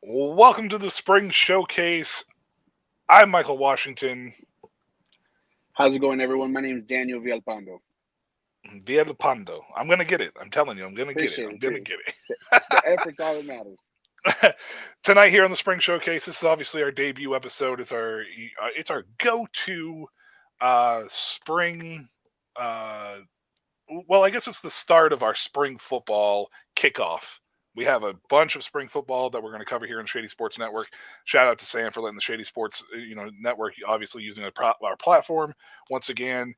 Welcome to the Spring Showcase. I'm Michael Washington. How's it going, everyone? My name is Daniel Villalpando. Villalpando. I'm going to get it. I'm telling you, I'm going to get it. Appreciate I'm it, going to too. get The effort's all that matters. it. Tonight here on the Spring Showcase, this is obviously our debut episode. It's our go-to spring. Uh, well, I guess it's the start of our spring football kickoff. We have a bunch of spring football that we're going to cover here on Shady Sports Network. Shout out to Sam for letting the Shady Sports network, obviously using our platform once again,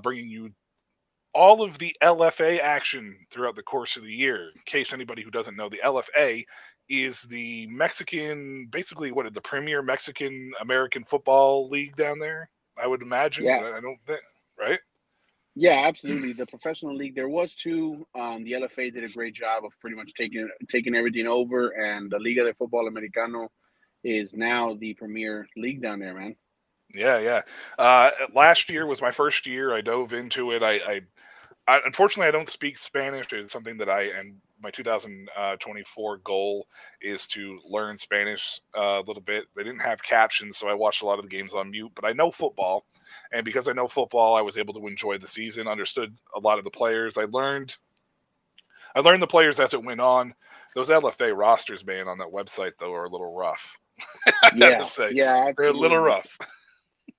bringing you all of the LFA action throughout the course of the year. In case anybody who doesn't know, the LFA is the Mexican, basically what the premier Mexican American football league down there. I would imagine. Yeah, I don't think, right? yeah, absolutely. The professional league, there was two. The LFA did a great job of pretty much taking everything over, and the Liga de Fútbol Americano is now the premier league down there, man. Yeah, yeah. Last year was my first year. I dove into it. Unfortunately, I don't speak Spanish. It's something that and my 2024 goal is to learn Spanish a little bit. They didn't have captions, so I watched a lot of the games on mute. But I know football, and because I know football, I was able to enjoy the season. Understood a lot of the players. I learned the players as it went on. Those LFA rosters, man, on that website though, are a little rough. I gotta Yeah, say, yeah, they're a little absolutely. rough.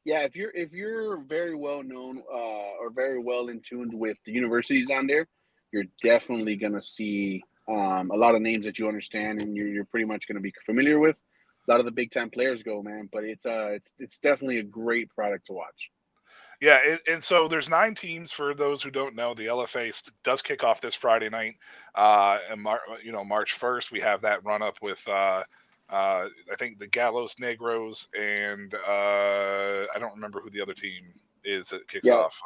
Yeah, if you're very well known or very well in tuned with the universities down there, you're definitely gonna see a lot of names that you understand and you're pretty much gonna be familiar with. A lot of the big time players go, man, but it's definitely a great product to watch. Yeah, and so there's 9 teams for those who don't know. The LFA does kick off this Friday night, and March 1st. We have that run up with I think the Gallos Negros and I don't remember who the other team is that kicks Yeah, off.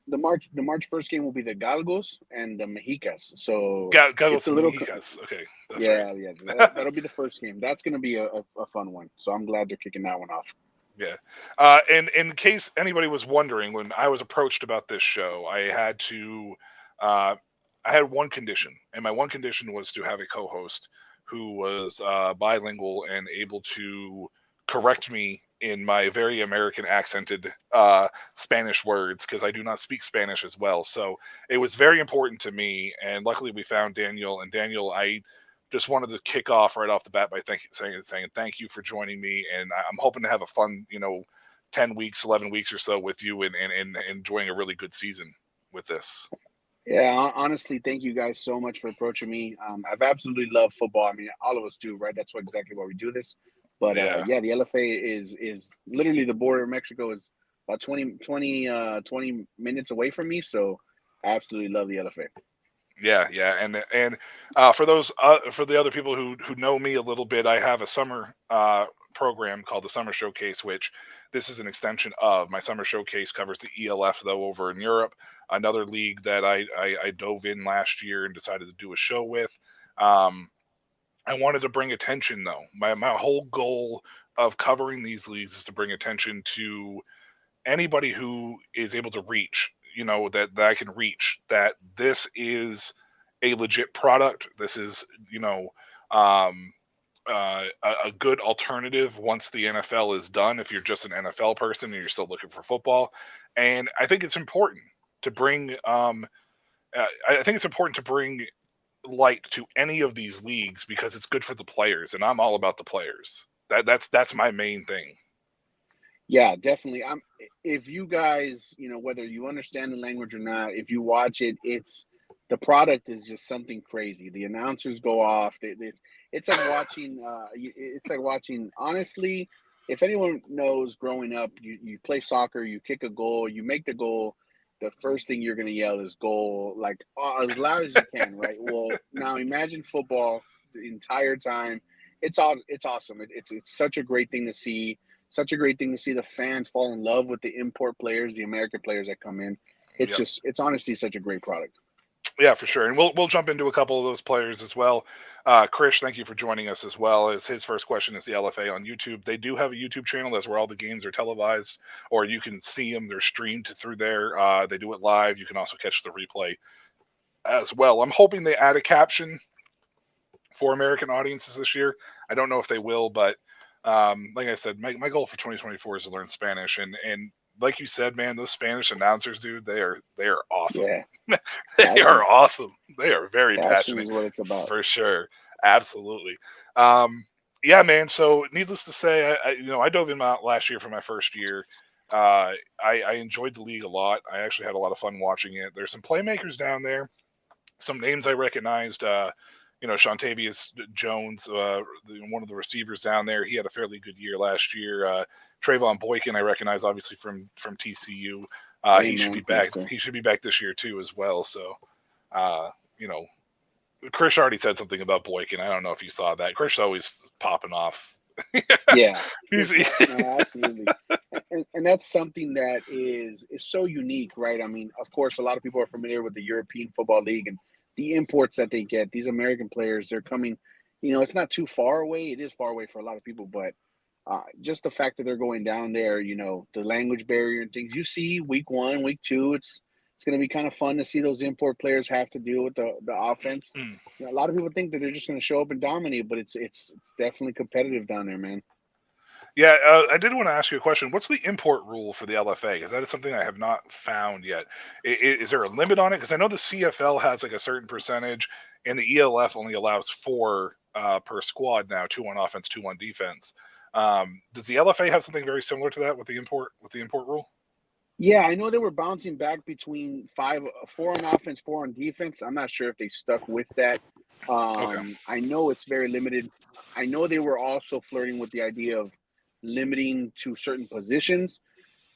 the March first game will be the Galgos and the Mexicas. So it's Gallos a and little Mexicas. Okay, that's right. yeah, that'll be the first game. That's gonna be a fun one. So I'm glad they're kicking that one off. Yeah. And in case anybody was wondering, when I was approached about this show, uh, I had one condition, and my one condition was to have a co-host who was bilingual and able to correct me in my very American accented Spanish words because I do not speak Spanish as well. So it was very important to me, and luckily we found Daniel. And Daniel, I just wanted to kick off right off the bat by saying thank you for joining me, and I'm hoping to have a fun, 10 weeks, 11 weeks or so with you, and enjoying a really good season with this. Yeah, honestly, thank you guys so much for approaching me. I've absolutely loved football. I mean, all of us do, right? That's exactly why we do this. But Yeah, yeah, the LFA is literally the border of Mexico is about 20 minutes away from me. So I absolutely love the LFA. yeah, yeah, and for the other people who know me a little bit, I have a summer program called the Summer Showcase, which this is an extension of. My summer showcase covers the ELF though over in Europe, another league that I dove in last year and decided to do a show with. Um, I wanted to bring attention though. My whole goal of covering these leagues is to bring attention to anybody who is able to reach, that I can reach, that this is a legit product. This is, um, a good alternative once the NFL is done. If you're just an NFL person and you're still looking for football, and I think it's important to bring. I think it's important to bring light to any of these leagues because it's good for the players, and I'm all about the players. That's my main thing. Yeah, definitely. If you guys, whether you understand the language or not, if you watch it, the product is just something crazy. The announcers go off. It's like watching. It's like watching. Honestly, if anyone knows, growing up, you play soccer, you kick a goal, you make the goal. The first thing you're gonna yell is "goal!" like as loud as you can, right? Well, now imagine football the entire time. It's awesome. It's such a great thing to see, such a great thing to see the fans fall in love with the import players, the American players that come in. Yep. It's honestly such a great product. Yeah, for sure, and we'll jump into a couple of those players as well. Krish, thank you for joining us as well. As his first question is the LFA on YouTube. They do have a YouTube channel. That's where all the games are televised, or you can see them. They're streamed through there. They do it live. You can also catch the replay as well. I'm hoping they add a caption for American audiences this year. I don't know if they will, but like I said, my goal for 2024 is to learn Spanish, and like you said, man, those Spanish announcers, dude, they are awesome. Yeah, They are passion. awesome. They are very Passion passionate is what it's about. for sure. Absolutely. Yeah, man. So, needless to say, I dove in out last year for my first year. I enjoyed the league a lot. I actually had a lot of fun watching it. There's some playmakers down there, some names I recognized. Shantavius Jones, one of the receivers down there. He had a fairly good year last year. Trayvon Boykin, I recognize obviously from TCU. He should be Amen. back. Yes, sir. He should be back this year too as well. So, uh, you know, Chris already said something about Boykin. I don't know if you saw that. Chris always popping off. Yeah, He's no, absolutely, and that's something that is so unique, right? I mean, of course, a lot of people are familiar with the European Football League and the imports that they get. These American players, they're coming. It's not too far away. It is far away for a lot of people, but just the fact that they're going down there, the language barrier and things. You see, week one, week two, it's going to be kind of fun to see those import players have to deal with the offense. A lot of people think that they're just going to show up and dominate, but it's definitely competitive down there, man. Yeah, I did want to ask you a question. What's the import rule for the LFA? Because that is something I have not found yet. Is there a limit on it? Because I know the CFL has like a certain percentage, and the ELF only allows four per squad now, two on offense, two on defense. Does the LFA have something very similar to that with the import rule? Yeah, I know they were bouncing back between four on offense, four on defense. I'm not sure if they stuck with that. Okay. I know it's very limited. I know they were also flirting with the idea of limiting to certain positions.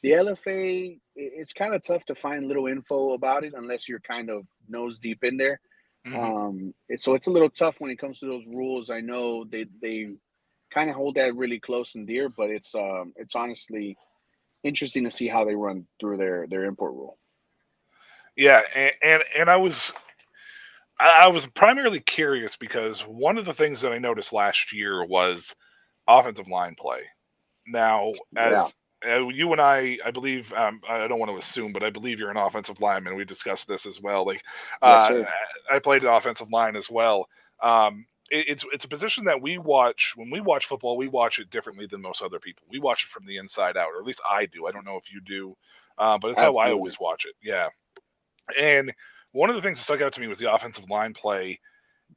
The LFA, it's kind of tough to find little info about it unless you're kind of nose deep in there. Hmm. So it's a little tough when it comes to those rules. I know they kind of hold that really close and dear, but it's honestly interesting to see how they run through their import rule. Yeah, and I was primarily curious because one of the things that I noticed last year was offensive line play. Now, Yeah. as you and I believe, I don't want to assume, but I believe you're an offensive lineman. We discussed this as well. Like, Yes, uh, sir. I played an offensive line as well. It's a position that we watch when we watch football. We watch it differently than most other people. We watch it from the inside out, or at least I do. I don't know if you do, but it's how I Absolutely. always watch it. Yeah, and one of the things that stuck out to me was the offensive line play.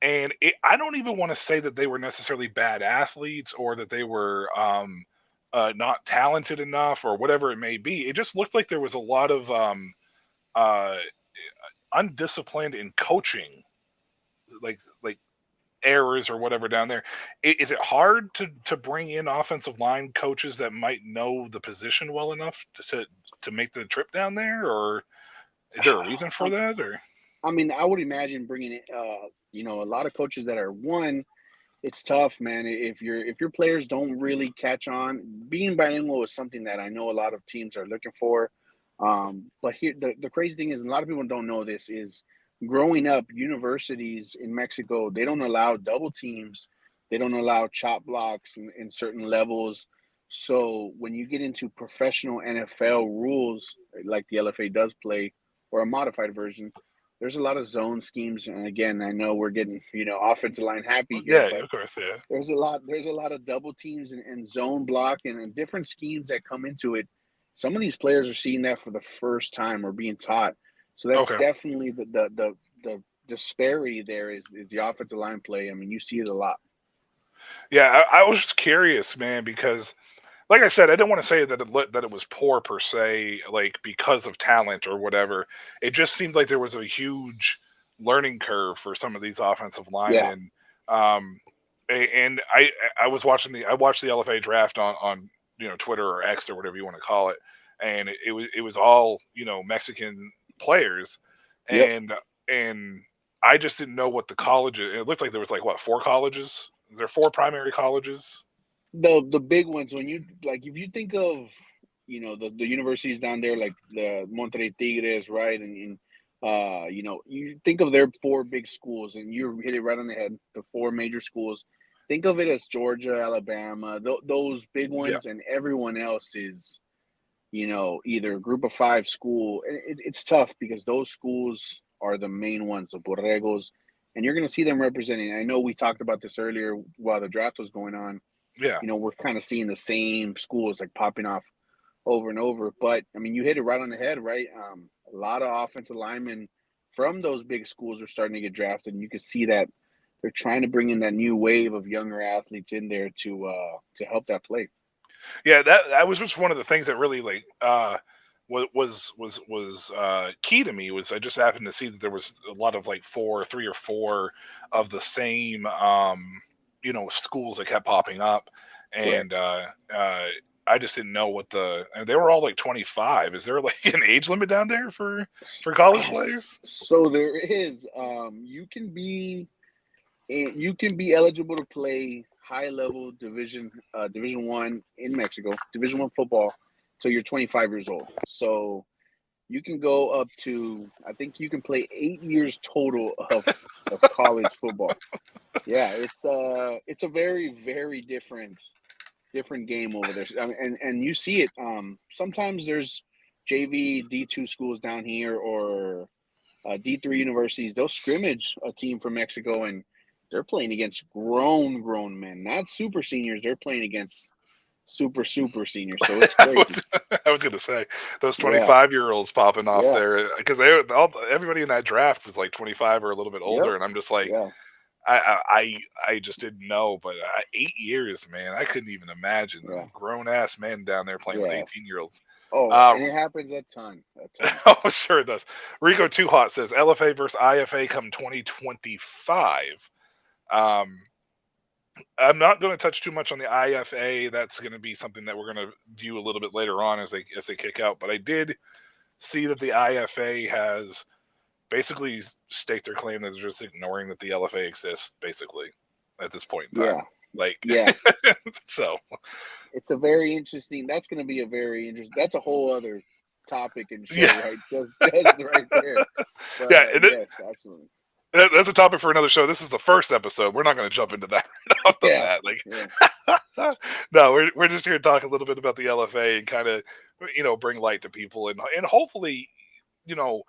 And I don't even want to say that they were necessarily bad athletes or that they were not talented enough or whatever it may be. It just looked like there was a lot of uh, undisciplined in coaching, like errors or whatever down there. Is it hard to bring in offensive line coaches that might know the position well enough to make the trip down there, or is there a reason for Um, that? Or I mean, I would imagine bringing it. A lot of coaches that are it's tough, man. If your players don't really catch on, being bilingual is something that I know a lot of teams are looking for. But here, the crazy thing is, and a lot of people don't know this, is growing up, universities in Mexico, they don't allow double teams, they don't allow chop blocks in certain levels. So when you get into professional NFL rules, like the LFA does play, or a modified version, there's a lot of zone schemes. And again, I know we're getting offensive line happy here, yeah, but of course, yeah. there's a lot of double teams and zone block and different schemes that come into it. Some of these players are seeing that for the first time or being taught. So that's Okay. definitely the disparity there is the offensive line play. I mean, you see it a lot. Yeah, I was just curious, man, because like I said, I didn't want to say that that it was poor per se, like because of talent or whatever. It just seemed like there was a huge learning curve for some of these offensive Yeah. linemen. Um, and I watched the LFA draft on Twitter or X or whatever you want to call it, and it was all Mexican players, Yep. and I just didn't know what the colleges. It looked like there was like what, four colleges? Is there four primary colleges? The big ones, when you like, if you think of the universities down there, like the Monterrey Tigres, right? And you think of their four big schools, and you hit it right on the head. The four major schools. Think of it as Georgia, Alabama, those big Yeah. ones, and everyone else is either a group of five school. And it's tough because those schools are the main ones, the Borregos. and you're going to see them representing. I know we talked about this earlier while the draft was going on. Yeah. We're kind of seeing the same schools like popping off over and over. But I mean, you hit it right on the head, right? A lot of offensive linemen from those big schools are starting to get drafted, and you can see that they're trying to bring in that new wave of younger athletes in there to help that play. Yeah, that was just one of the things that really like was key to me was I just happened to see that there was a lot of like three or four of the same schools that kept popping up, and Correct. I just didn't know and they were all like 25. Is there like an age limit down there for college players? So there is. You can be eligible to play high level Division One in Mexico, Division One football, till you're 25 years old. So you can go up to, I think you can play 8 years total of college football. Yeah, it's a very very different game over there. I mean, and you see it. Sometimes there's JV D2 schools down here or D3 universities. They'll scrimmage a team from Mexico, and they're playing against grown men, not super seniors. They're playing against super seniors. So it's I crazy. was, I was gonna say those Yeah, 25-year-olds popping off yeah, there because everybody in that draft was like 25 or a little bit yep, older, and I'm just like yeah, I just didn't know, but 8 years, man, I couldn't even imagine yeah, grown ass men down there playing with yeah. 18-year-olds. Oh, Uh, and it happens a ton, a ton. oh, sure it does. Rico Too Hot says LFA versus IFA come 2025. Um, I'm not going to touch too much on the IFA. That's going to be something that we're going to view a little bit later on as they kick out. But I did see that the IFA has basically staked their claim that they're just ignoring that the LFA exists, basically, at this point in time. Yeah, Like, yeah. so It's a very interesting. That's going to be a very interesting. That's a whole other topic and yeah, show, right? Just right there. But yeah. yes, absolutely. That's a topic for another show. This is the first episode. We're not going to jump into that right off the Yeah, bat. Like, yeah, no, we're just here to talk a little bit about the LFA and kind of bring light to people and hopefully you know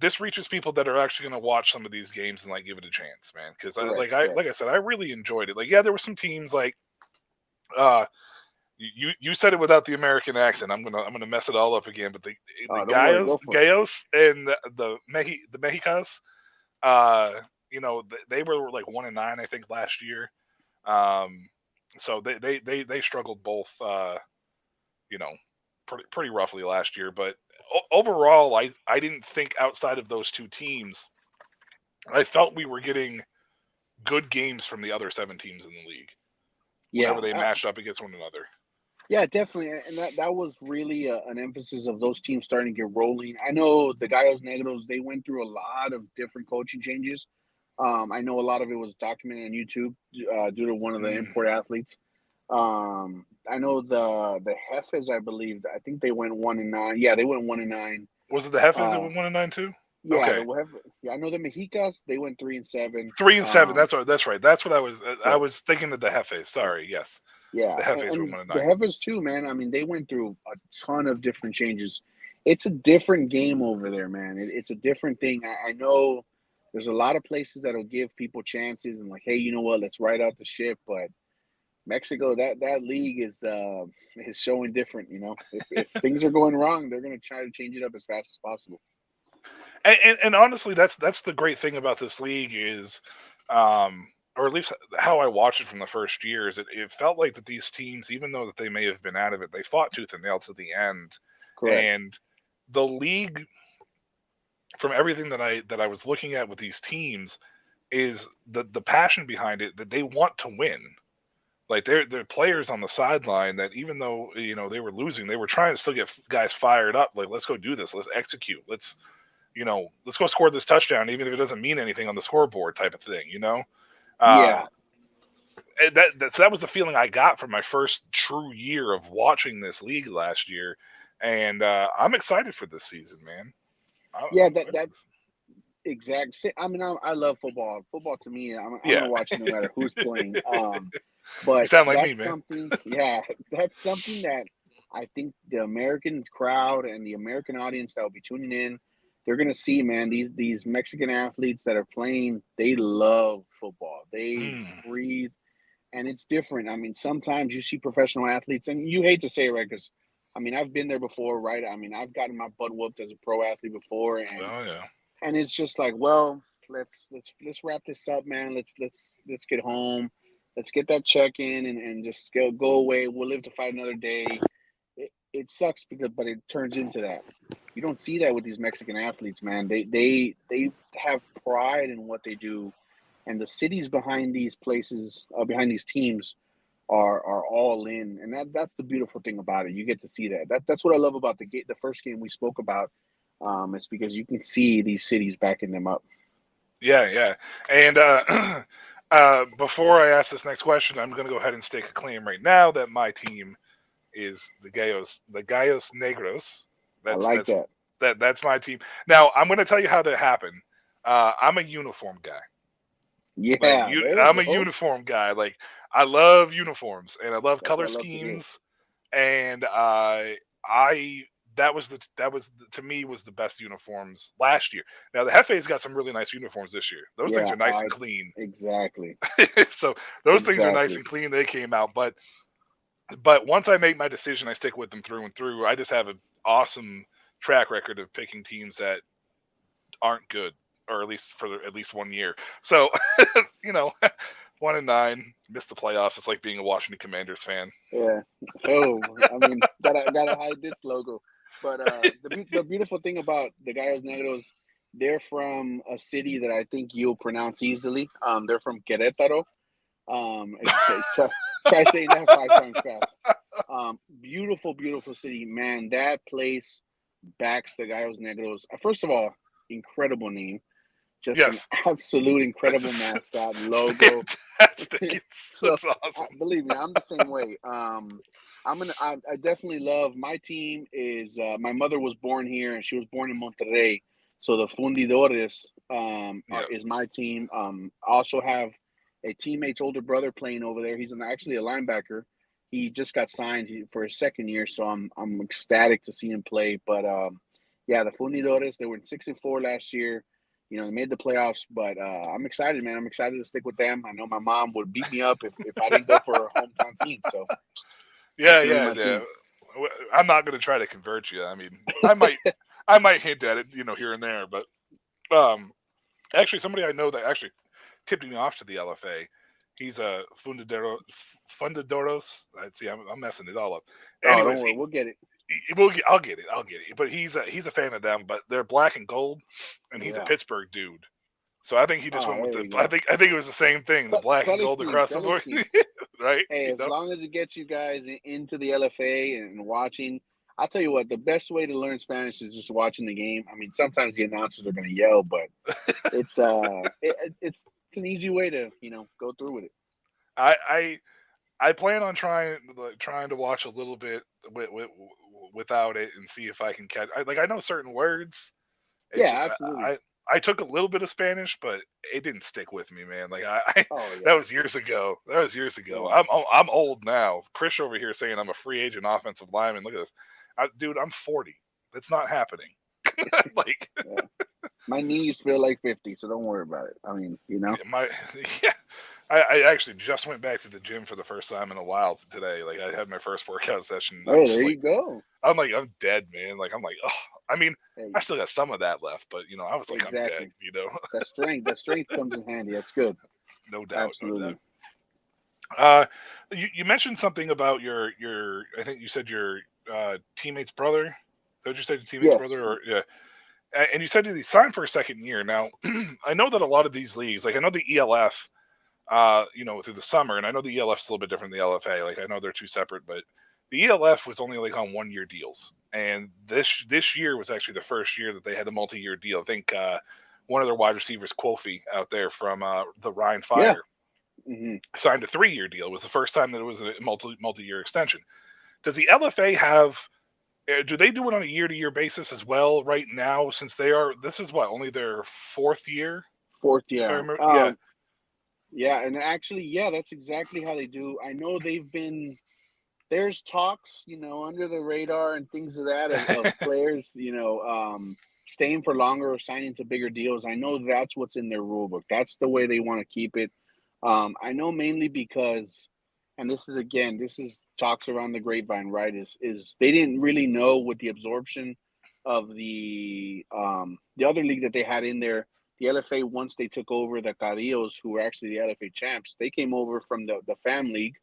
this reaches people that are actually going to watch some of these games and like give it a chance, man. Because correct, like correct. I said, I really enjoyed it. Like, yeah, there were some teams like uh you said it without the American accent. I'm gonna mess it all up again. But the Oh, don't worry, go for it. Gayos and the Mexicas, uh, they were like 1-9, I think, last year. Um, so they struggled both, you know, pretty roughly last year. But overall, I didn't think outside of those two teams, I felt we were getting good games from the other 7 teams in the league whenever Yeah, they matched up against one another. yeah, definitely, and that was really an emphasis of those teams starting to get rolling. I know the Gallos Negros, they went through a lot of different coaching changes. I know a lot of it was documented on YouTube due to one of the Mm. import athletes. I know the Jefes, I believe, I think they went 1-9. Yeah, they went 1-9. Was it the Heifers that Uh, went 1-9 too? yeah, Okay. the Jefe, yeah, I know the Mexicas, they went 3-7. 3-7. That's right. That's what I was. I Correct. was thinking of the Hefes. Correct. Sorry. Yes, Yeah, the Hefes were and one and the nine. Heifers too, man. I mean, they went through a ton of different changes. It's a different game over there, man. It's a different thing. I know there's a lot of places that'll give people chances and like, hey, you know what? Let's ride out the ship. But Mexico, that league is showing different. If things are going wrong, they're gonna try to change it up as fast as possible. And honestly, that's the great thing about this league is, or at least how I watched it from the first year, is it felt like that these teams, even though that they may have been out of it, they fought tooth and nail to the end. Correct. And the league, from everything that I was looking at with these teams, is the passion behind it that they want to win. Like they're players on the sideline that even though they were losing, they were trying to still get guys fired up. Like, let's go do this. Let's execute. Let's go score this touchdown, even if it doesn't mean anything on the scoreboard, type of thing. Uh, Yeah. that was the feeling I got from my first true year of watching this league last year, and I'm excited for this season, man. Yeah. I'm That excited. that exact. I mean, I love football. Football to me, I'm Yeah, gonna watch it no matter who's playing. you But sound like me, that's man. something. Yeah, that's something that I think the American crowd and the American audience that will be tuning in, they're gonna see, man, these Mexican athletes that are playing, they love football. They Mm. breathe, and it's different. I mean, sometimes you see professional athletes, and you hate to say it, right? Because I mean, I've been there before, right? I mean, I've gotten my butt whooped as a pro athlete before, Oh yeah. and it's just like, well, let's wrap this up, man. Let's get home. Let's get that check in and just go away. We'll live to fight another day. It sucks but it turns into that. You don't see that with these Mexican athletes, man. They have pride in what they do, and the cities behind these places, behind these teams, are all in, and that's the beautiful thing about it. You get to see that's what I love about the first game we spoke about. It's because you can see these cities backing them up. Yeah, yeah. And before I ask this next question, I'm going to go ahead and stake a claim right now that my team is the Gallos Negros. I That's like that's that. that's my team. Now I'm going to tell you how that happened. I'm a uniform guy. Like Yeah, there I'm you a go. uniform guy. Like I love uniforms and I love That's what color I love to hear. schemes. And I that was to me was the best uniforms last year. Now the Hefe's got some really nice uniforms this year. Those things Yeah, are nice and clean. exactly, So those things are nice exactly. and clean. They came out, but once I make my decision, I stick with them through and through. I just have an awesome track record of picking teams that aren't good, or at least for at least 1 year. So you know, 1-9, missed the playoffs. It's like being a Washington Commanders fan. Yeah. Oh, I mean, gotta hide this logo. But the beautiful thing about the Gallos Negros, they're from a city that I think you'll pronounce easily. They're from Querétaro. Try saying that 5 times fast. Beautiful, beautiful city, man. That place backs the Gallos Negros. First of all, incredible name. Just an Yes, absolute incredible mascot logo. fantastic. So It's awesome. believe me, I'm the same way. I definitely love my team. Is my mother was born here and she was born in Monterrey, so the Fundidores Yeah. is my team. I also have a teammate's older brother playing over there. He's actually a linebacker. He just got signed for his second year, so I'm ecstatic to see him play. But yeah, the Fundidores, they were in 6-4 last year. They made the playoffs, but I'm excited, man. I'm excited to stick with them. I know my mom would beat me up if I didn't go for her hometown team. So Yeah, that's really yeah, my yeah. team. I'm not going to try to convert you. I mean, I might, I might hint at it, here and there, but um, actually, somebody I know that actually tipped me off to the LFA. He's a fundadoros. I'd see, I'm messing it all up. Oh, don't Anyways, worry, we'll get it. I'll get it, I'll get it. But he's a fan of them. But they're black and gold, and he's a Yeah. Pittsburgh dude. So I think he just Oh, went with there the. you go. I think it was the same thing, the black and Color gold scheme, across the color board, scheme. right? Hey, as long as it gets you guys into the LFA and watching, I'll tell you what, the best way to learn Spanish is just watching the game. I mean, sometimes the announcers are going to yell, but it's an easy way to go through with it. I, I plan on trying to watch a little bit without it and see if I can catch. I know certain words. It's Yeah, just absolutely. I I took a little bit of Spanish, but it didn't stick with me, man. I Oh that yeah, was years ago. That was years ago. yeah, I'm old now. Chris over here saying I'm a free agent offensive lineman. Look at this, dude. I'm 40. That's not happening. like yeah. My knees feel like 50, so don't worry about it. I mean, my yeah. I actually just went back to the gym for the first time in a while today. Like I had my first workout session. I'm Hey, just there like you go. I'm dead, man. Like I'm like, oh, I mean, Hey, I still got some of that left, but I was like, I'm dead. exactly. That strength comes in handy. That's good. No doubt, no doubt. Absolutely. Uh, you mentioned something about your I think you said your teammate's brother. Is that what you said, your teammate's Yes. brother, or yeah? And you said that he signed for a second year. Now, I know that a lot of these leagues, like I know the ELF, through the summer, and I know the ELF's a little bit different than the LFA. Like I know they're two separate, but the ELF was only like on 1 year deals, and this year was actually the first year that they had a multi-year deal. I think one of their wide receivers, Kofi, out there from the Rhine Yeah. Fire, Hmm. signed a 3 year deal. It was the first time that it was a multi-year extension. Does the LFA have? Do they do it on a year-to-year basis as well right now? Since this is what, only their fourth year, Fourth, if I yeah. remember. Yeah, Yeah, and actually, yeah, that's exactly how they do. I know there's talks, under the radar and things of that of players, staying for longer or signing to bigger deals. I know that's what's in their rule book. That's the way they want to keep it. I know mainly because, and this is talks around the grapevine, right? Is they didn't really know with the absorption of the other league that they had in there, the LFA. Once they took over the Carrillos, who were actually the LFA champs, they came over from the Fam League,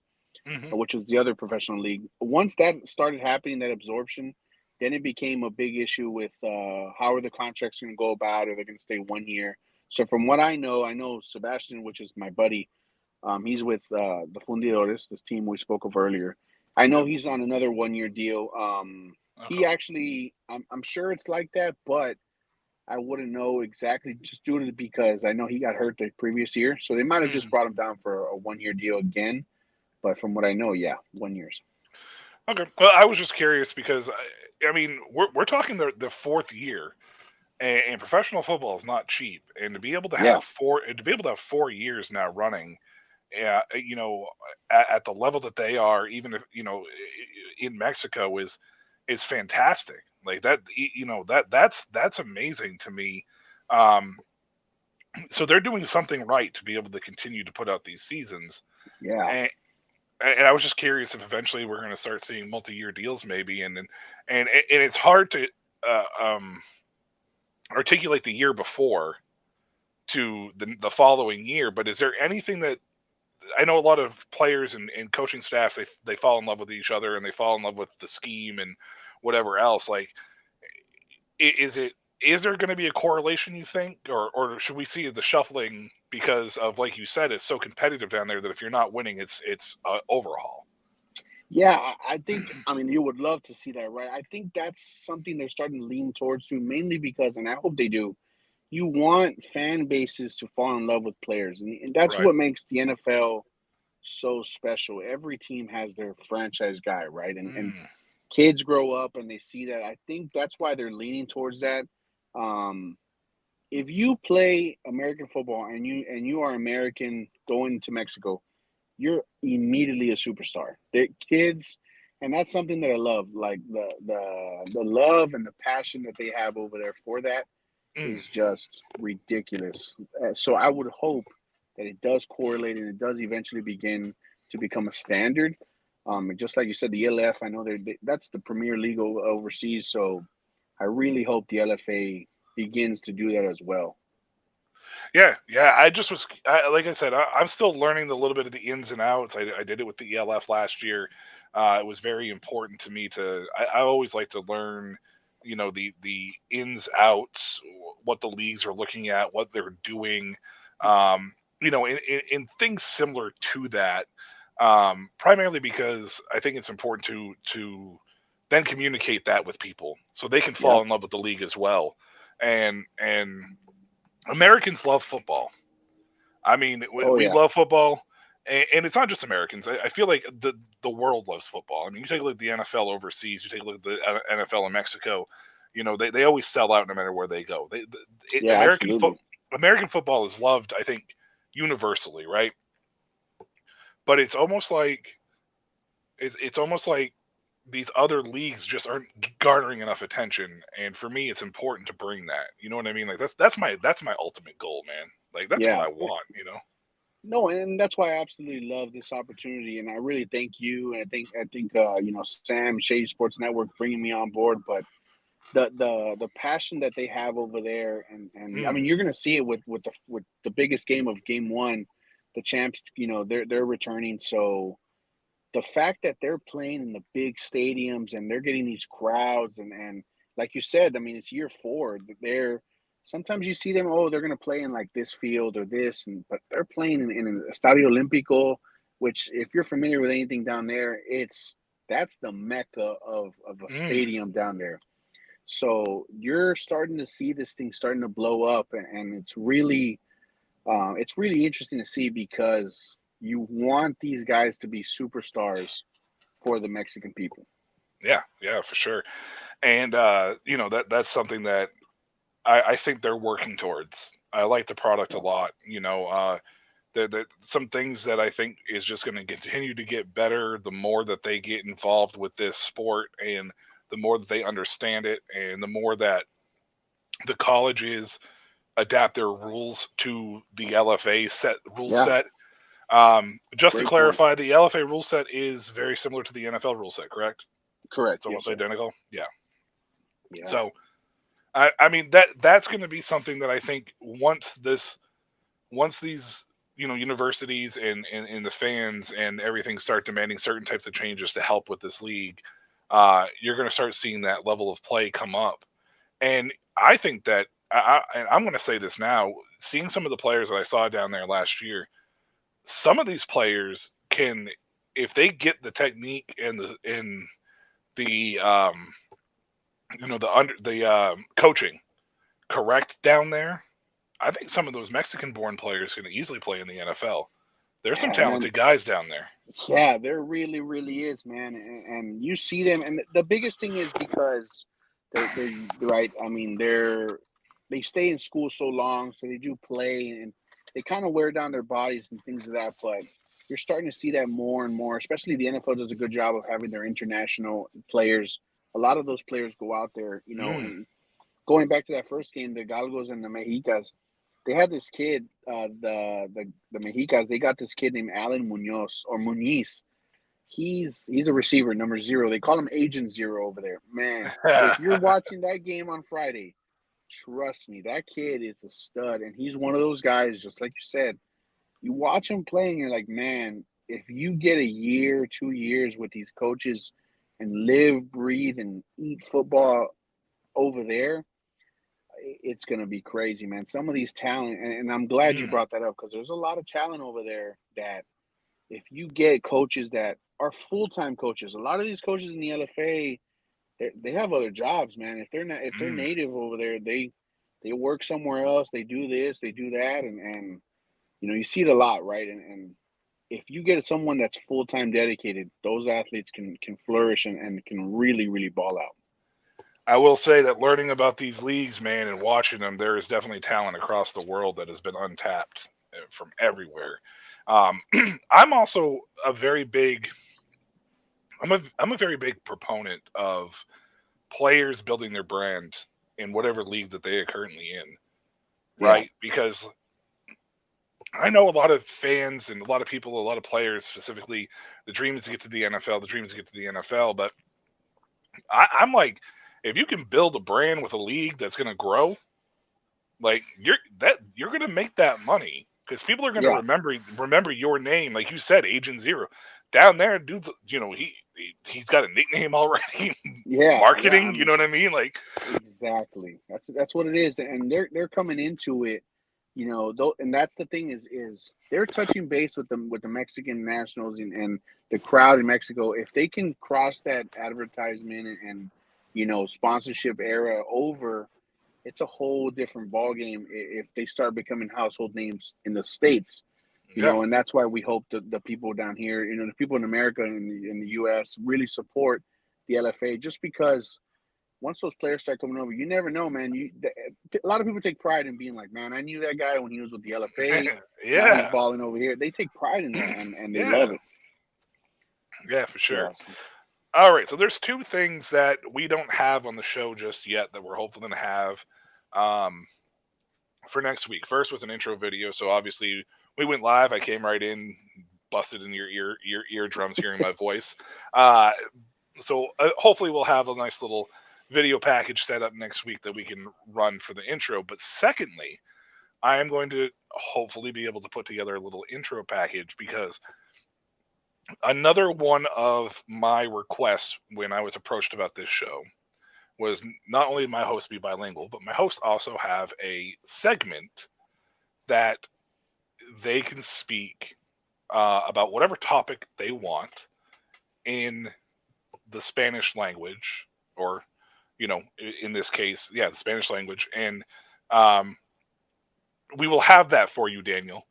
Hmm. which is the other professional league. Once that started happening, that absorption, then it became a big issue with how are the contracts going to go about? Are they going to stay 1 year? So from what I know Sebastian, which is my buddy, he's with the Fundidores, this team we spoke of earlier. I know Yep. he's on another 1 year deal. Okay. He actually, I'm sure it's like that, but I wouldn't know exactly just due to because I know he got hurt the previous year, so they might have just Mhm. brought him down for a 1 year deal again. But from what I know, yeah, 1 year. Okay. Well, I was just curious because I mean we're talking the fourth year, and professional football is not cheap, and to be able to Yeah, have 4 years now running, yeah, at the level that they are, even if in Mexico is fantastic. Like that, that's amazing to me. Um, so they're doing something right to be able to continue to put out these seasons. yeah, And I was just curious if eventually we're going to start seeing multi-year deals, maybe, and it's hard to articulate the year before to the following year. But is there anything that I know a lot of players and coaching staffs they fall in love with each other and they fall in love with the scheme and whatever else. Like, is there going to be a correlation you think, or should we see the shuffling because of like you said, it's so competitive down there that if you're not winning, it's overhaul. yeah. I think. I mean, you would love to see that, right? I think that's something they're starting to lean towards too, mainly because, and I hope they do. You want fan bases to fall in love with players, and that's Right. what makes the NFL so special. Every team has their franchise guy, right? And Mm, kids grow up and they see that. I think that's why they're leaning towards that. Um, if you play American football and you are American going to Mexico, you're immediately a superstar. The kids, and that's something that I love, like the love and the passion that they have over there for that mm. is just ridiculous. So I would hope that it does correlate and it does eventually begin to become a standard. Just like you said, the LF, I know that's the premier league overseas. So I really hope the LFA begins to do that as well. Yeah, yeah. I just was like I said, I'm still learning a little bit of the ins and outs. I did it with the ELF last year. It was very important to me to. I always like to learn, the ins outs, what the leagues are looking at, what they're doing, in things similar to that. Primarily because I think it's important to then communicate that with people so they can fall Yep. in love with the league as well, and Americans love football. I mean, we, Oh we yeah. love football, and it's not just Americans. I feel like the world loves football. I mean, you take a look at the NFL overseas, you take a look at the NFL in Mexico. They always sell out no matter where they go. Yeah. Absolutely. American football is loved, I think, universally, right? But it's almost like these other leagues just aren't garnering enough attention, and for me it's important to bring that, you know what I mean? Like that's my ultimate goal, man. Like that's what Yeah. I want. No, and that's why I absolutely love this opportunity, and I really thank you, and I think Sam Shady Sports Network bringing me on board, but the passion that they have over there, and I Mm, mean you're gonna see it with the biggest game of game one, the champs, they're returning, so the fact that they're playing in the big stadiums and they're getting these crowds and like you said, I mean it's year four. They're sometimes you see them, oh, they're gonna play in like this field or this, but they're playing in an Estadio Olímpico, which if you're familiar with anything down there, that's the mecca of a mm. stadium down there. So you're starting to see this thing starting to blow up, and it's really interesting to see because you want these guys to be superstars for the Mexican people. Yeah, yeah, for sure. And that's something that I think they're working towards. I like the product a Yeah, lot. Some things that I think is just going to continue to get better the more that they get involved with this sport, and the more that they understand it, and the more that the colleges adapt their rules to the LFA rule Yeah, set. Just to great point. clarify, the LFA rule set is very similar to the NFL rule set, correct? Correct. It's Yes, almost sir. identical. Yeah. Yeah. So I mean that's going to be something that I think once these universities and the fans and everything start demanding certain types of changes to help with this league, you're going to start seeing that level of play come up. And I think that and I'm going to say this now, seeing some of the players that I saw down there last year, some of these players can, if they get the technique and the the coaching correct down there, I think some of those Mexican born players can easily play in the NFL. There's some And talented guys down there. yeah, there really, really is, man. And you see them, and the biggest thing is because they're right. I mean, they stay in school so long, so they do play, and they kind of wear down their bodies and things of that. But you're starting to see that more and more. Especially the NFL does a good job of having their international players. A lot of those players go out there, Mm. and going back to that first game, the Galgos and the Mexicas, they had this kid, the Mexicas. They got this kid named Alan Munoz or Muniz. He's a receiver, number 0. They call him Agent Zero over there. Man, if you're watching that game on Friday, trust me, that kid is a stud, and he's one of those guys, just like you said. You watch him play, and you're like, man, if you get a year, 2 years with these coaches and live, breathe, and eat football over there, it's going to be crazy, man. Some of these talent, and I'm glad you Mm. brought that up because there's a lot of talent over there that if you get coaches that are full-time coaches, a lot of these coaches in the LFA, they have other jobs, man. If they're Mm. native over there, they work somewhere else. They do this, they do that, and you see it a lot, right? And if you get someone that's full-time dedicated, those athletes can flourish and can really really ball out. I will say that learning about these leagues, man, and watching them, there is definitely talent across the world that has been untapped from everywhere. Um, I'm also a very big I'm a very big proponent of players building their brand in whatever league that they are currently in, Yeah, right? Because I know a lot of fans and a lot of people, a lot of players specifically, the dream is to get to the NFL, the dream is to get to the NFL. But I'm like, if you can build a brand with a league that's going to grow, like you're going to make that money because people are going to yeah, remember your name, like you said, Agent Zero. Down there, dude's he's got a nickname already, yeah. I marketing. You mean, know what I mean? Like, exactly. That's what it is, and they're coming into it, Though, and that's the thing is they're touching base with the Mexican nationals and the crowd in Mexico. If they can cross that advertisement and sponsorship era over, it's a whole different ball game if they start becoming household names in the states. yeah, And that's why we hope the people down here, the people in America and in the U.S. really support the LFA, just because once those players start coming over, you never know, man. A lot of people take pride in being like, man, I knew that guy when he was with the LFA. Now he's yeah, balling over here. They take pride in that, and they yeah, love it. yeah, for sure. Yeah, All right, so there's two things that we don't have on the show just yet that we're hopefully going to have um, for next week. First was an intro video, so obviously we went live. I came right in, busted in your eardrums, hearing my voice. Uh, so hopefully we'll have a nice little video package set up next week that we can run for the intro. But secondly, I am going to hopefully be able to put together a little intro package because another one of my requests when I was approached about this show was not only my host be bilingual, but my host also have a segment that they can speak about whatever topic they want in the Spanish language, or in this case, yeah, the Spanish language, and um, we will have that for you, Daniel.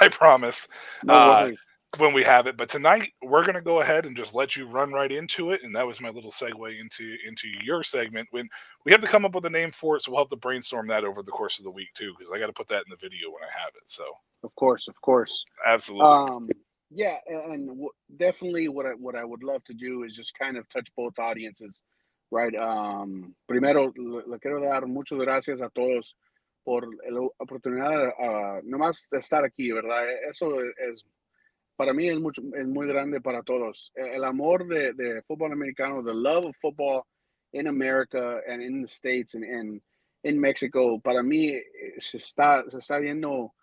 I promise. no Uh, worries. when we have it. But tonight we're gonna go ahead and just let you run right into it. And that was my little segue into your segment. When we have to come up with a name for it, so we'll have to brainstorm that over the course of the week too, because I got to put that in the video when I have it. So Of course, of course. absolutely. Um, yeah, and definitely what I would love to do is just kind of touch both audiences. right? Primero, le quiero dar muchas gracias a todos por la oportunidad nomás de estar aquí, ¿verdad? Eso es para mí es muy grande para todos. El amor de fútbol americano, the love of football in America and in the States and in Mexico, para mí se está viendo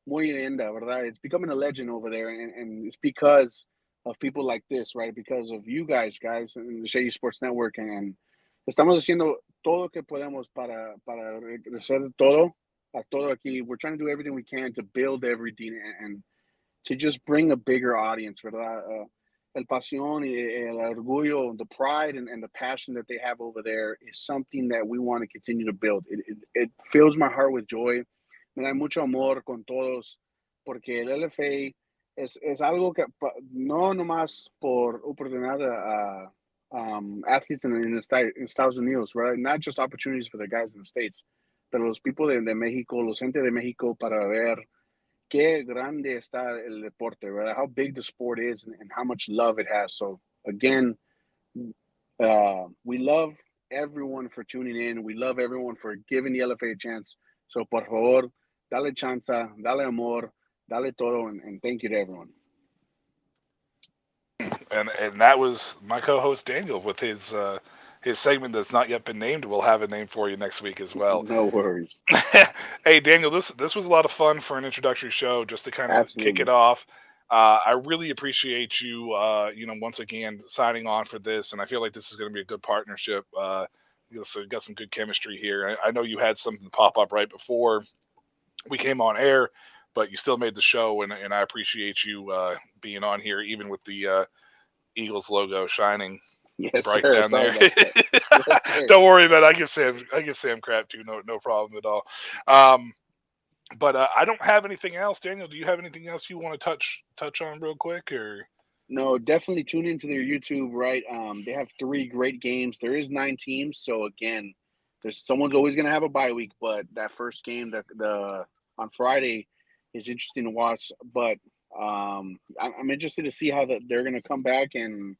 muy linda, ¿verdad? It's becoming a legend over there, and it's because of people like this, right? Because of you guys, and the Shady Sports Network, and estamos haciendo todo lo que podemos para regresar todo a todo aquí. We're trying to do everything we can to build everything and to just bring a bigger audience, ¿verdad? El pasión y el orgullo, the pride and the passion that they have over there is something that we want to continue to build. It fills my heart with joy. Me da mucho amor con todos, porque el LFA es algo que no nomás por oportunidad a athletes in Estados Unidos, right? Not just opportunities for the guys in the States, pero los people de México, los gente de México para ver qué grande está el deporte, right? How big the sport is and how much love it has. So again, we love everyone for tuning in. We love everyone for giving the LFA a chance. So por favor, dale chance, dale amor, dale todo, and thank you to everyone. And that was my co-host Daniel with his segment that's not yet been named. We'll have a name for you next week as well. No worries. Hey Daniel, this was a lot of fun for an introductory show, just to kind of kick it Absolutely. off. I really appreciate you, once again signing on for this, and I feel like this is going to be a good partnership. So got some good chemistry here. I know you had something pop up right before we came on air, but you still made the show, and I appreciate you being on here, even with the Eagles logo shining Yes, bright sir. down Sorry there. about that. Yes, sir. Don't worry about it. I give Sam crap too. No problem at all. But I don't have anything else. Daniel, do you have anything else you want to touch on real quick, or? No, definitely tune into their YouTube, right? They have 3 great games. There is 9 teams, so again, there's someone's always gonna have a bye week, but that first game, the on Friday, is interesting to watch. But I'm interested to see how they're gonna come back and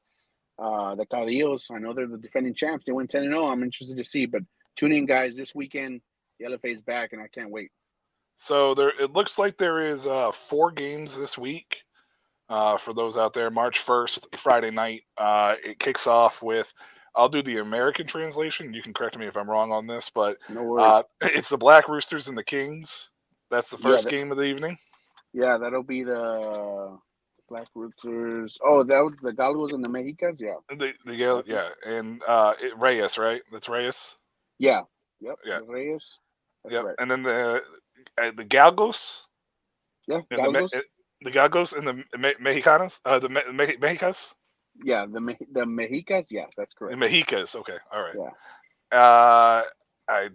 the Caudillos. I know they're the defending champs. They went 10-0. I'm interested to see. But tune in, guys, this weekend. The LFA is back, and I can't wait. So it looks like there is 4 games this week. For those out there, March 1st, Friday night. It kicks off with. I'll do the American translation. You can correct me if I'm wrong on this, but No worries. it's the Black Roosters and the Kings. That's the Yeah, first game of the evening. yeah, that'll be the Black Roosters. Oh, that was the Galgos and the Mexicas. Yeah, exactly. Yeah, and Reyes, right? That's Reyes. Yeah, yep. Yeah, The Reyes. That's yep. right. And then the Galgos Yeah, and Galgos. the Galgos and the Mexicanos, Mexicas, Yeah, the Mexicas. Yeah, that's the correct. Mexicas. Okay, all right. Yeah. I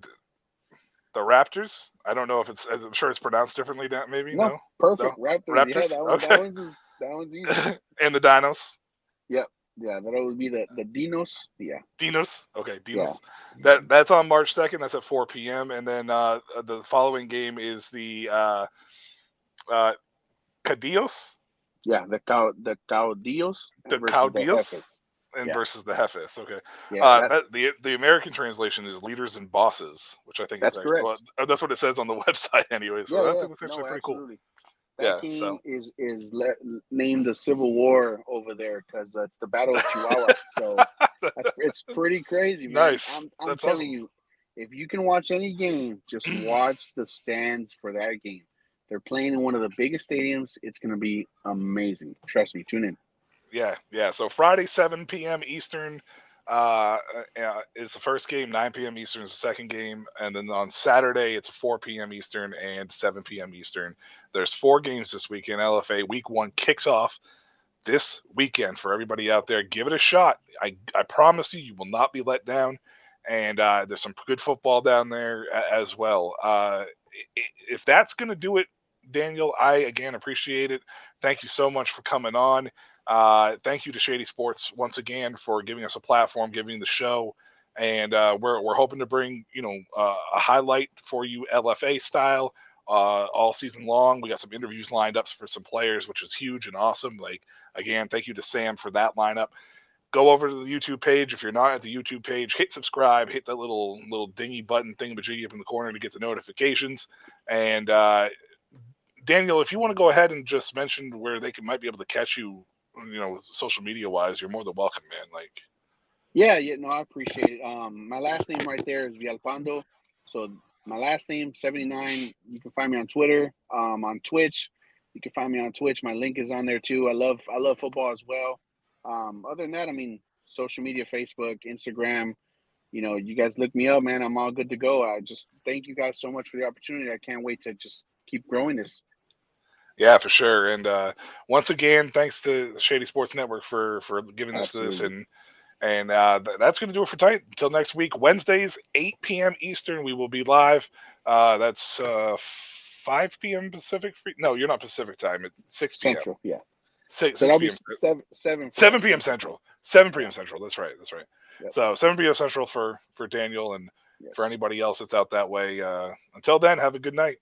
the Raptors. I don't know if it's. I'm sure it's pronounced differently. Maybe No, no, no perfect. Raptors. Yeah, Raptors. that Okay, one's easy. and the Dinos. Yep. Yeah, that would be the Dinos. Yeah. Dinos. Okay, Yeah. Dinos. That's on March 2nd. That's at 4 p.m. And then the following game is the uh, Cadillos, Yeah. The Caudillos the versus the Caudillos, Jefes. and Yeah. versus the Jefes. Okay. Yeah. The American translation is leaders and bosses, which I think is That's actually, well, correct. that's what it says on the website anyway. Yeah. So I Yeah. think that's actually No, pretty cool. absolutely. That Yeah. game So is named the Civil War over there because it's the Battle of Chihuahua. So it's pretty crazy, man. nice. I'm That's telling awesome. you, if you can watch any game, just watch the stands for that game. They're playing in one of the biggest stadiums. It's going to be amazing. Trust me. Tune in. Yeah. So Friday, 7 p.m. Eastern is the first game. 9 p.m. Eastern is the second game, and then on Saturday it's 4 p.m. Eastern and 7 p.m. Eastern. There's 4 games this weekend. LFA Week 1 kicks off this weekend for everybody out there. Give it a shot. I promise you, you will not be let down. And there's some good football down there as well. If that's going to do it, Daniel, I again appreciate it. Thank you so much for coming on. Thank you to Shady Sports once again for giving us a platform, giving the show, and we're hoping to bring a highlight for you LFA style all season long. We got some interviews lined up for some players, which is huge and awesome. Like again, thank you to Sam for that lineup. go over to the YouTube page. If you're not at the YouTube page, hit subscribe, hit that little dingy button thingamajiggy up in the corner to get the notifications. And Daniel, if you want to go ahead and just mention where they might be able to catch you, social media wise, you're more than welcome, man. Like, Yeah, no, I appreciate it. My last name right there is Villalpando. So my last name 79. You can find me on Twitter, on Twitch. You can find me on Twitch. My link is on there too. I love football as well. Other than that, I mean, social media, Facebook, Instagram. You guys look me up, man. I'm all good to go. I just thank you guys so much for the opportunity. I can't wait to just keep growing this. yeah, for sure. And once again, thanks to the Shady Sports Network for giving us this. Absolutely. And that's going to do it for tonight. Until next week, Wednesdays, 8 p.m. Eastern, we will be live. That's 5 p.m. Pacific. No, you're not Pacific time. It's 6 p.m. Central, yeah. 6, So that'll be p.m. 7 for 7 us. p.m. Central. 7 p.m. Central. That's right. That's right. Yep. So 7 p.m. Central for Daniel and Yes. for anybody else that's out that way. Until then, have a good night.